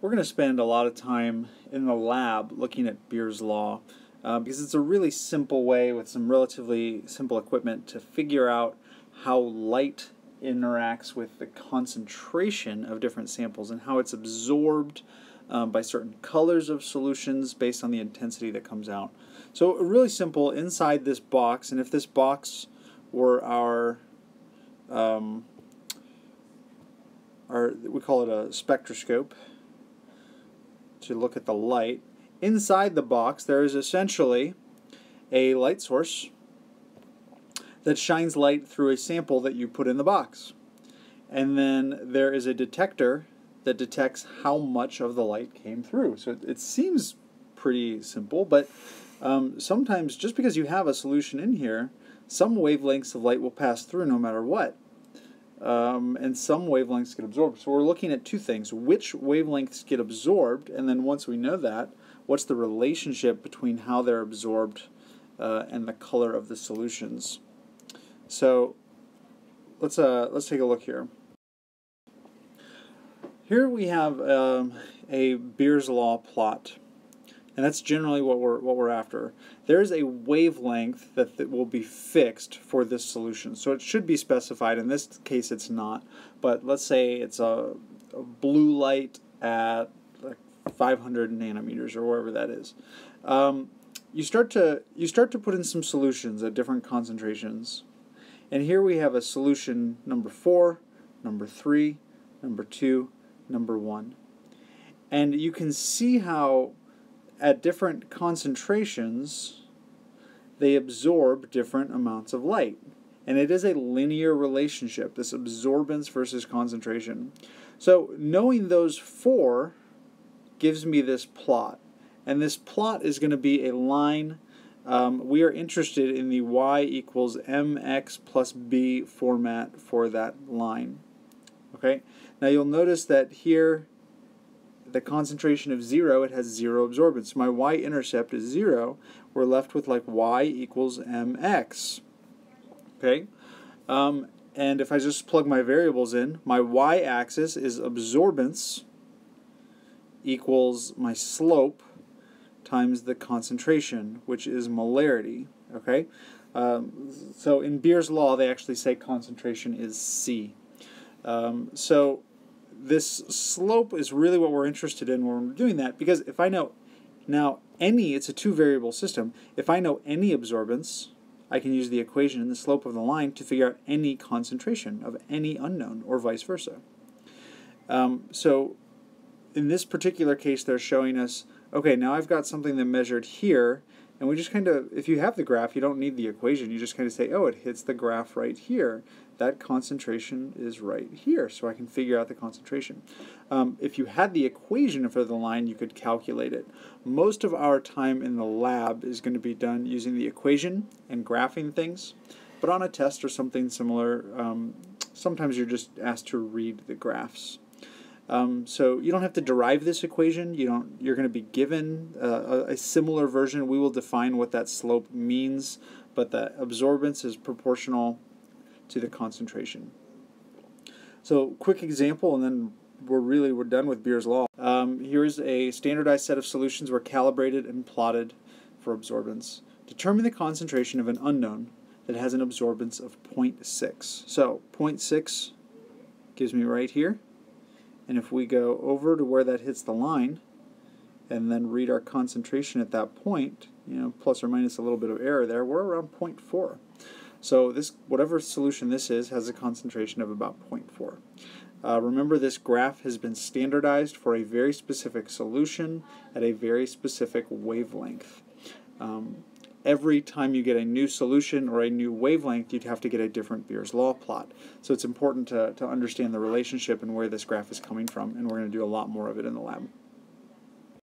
we're going to spend a lot of time in the lab looking at Beer's law because it's a really simple way with some relatively simple equipment to figure out how light interacts with the concentration of different samples and how it's absorbed by certain colors of solutions based on the intensity that comes out. So really simple inside this box, and if this box were our we call it a spectroscope to look at the light. Inside the box there is essentially a light source that shines light through a sample that you put in the box. And then there is a detector that detects how much of the light came through. So it seems pretty simple, but sometimes just because you have a solution in here, some wavelengths of light will pass through no matter what. And some wavelengths get absorbed. So we're looking at two things: which wavelengths get absorbed, and then once we know that, what's the relationship between how they're absorbed and the color of the solutions. So let's take a look here. Here we have a Beer's law plot, and that's generally what we're after. There's a wavelength that will be fixed for this solution, so it should be specified. In this case, it's not. But let's say it's a blue light at like 500 nanometers or wherever that is. You start to put in some solutions at different concentrations, and here we have a solution number 4, number 3, number 2, number 1, and you can see how at different concentrations they absorb different amounts of light, and it is a linear relationship, this absorbance versus concentration. So knowing those 4 gives me this plot, and this plot is going to be a line. We are interested in the y equals mx plus b format for that line. Okay, now you'll notice that here the concentration of 0, it has 0 absorbance. So my y-intercept is 0. We're left with like y equals mx. Okay, and if I just plug my variables in, my y-axis is absorbance equals my slope times the concentration, which is molarity. Okay, so in Beer's law they actually say concentration is C. So this slope is really what we're interested in when we're doing that, because if I know now it's a 2-variable system. If I know any absorbance, I can use the equation in the slope of the line to figure out any concentration of any unknown, or vice versa. So in this particular case, they're showing us, okay, now I've got something that measured here, and we just kind of, if you have the graph, you don't need the equation. You just kind of say, oh, it hits the graph right here. That concentration is right here, so I can figure out the concentration. If you had the equation for the line, you could calculate it. Most of our time in the lab is going to be done using the equation and graphing things, but on a test or something similar, sometimes you're just asked to read the graphs. So you don't have to derive this equation. You're going to be given a similar version. We will define what that slope means, but the absorbance is proportional to the concentration. So quick example, and then we're done with Beer's law. Here's a standardized set of solutions were calibrated and plotted for absorbance. Determine the concentration of an unknown that has an absorbance of 0.6. So 0.6 gives me right here. And if we go over to where that hits the line and then read our concentration at that point, plus or minus a little bit of error there, we're around 0.4. So this, whatever solution this is, has a concentration of about 0.4. Remember, this graph has been standardized for a very specific solution at a very specific wavelength. Every time you get a new solution or a new wavelength, you'd have to get a different Beer's law plot. So it's important to understand the relationship and where this graph is coming from, and we're going to do a lot more of it in the lab.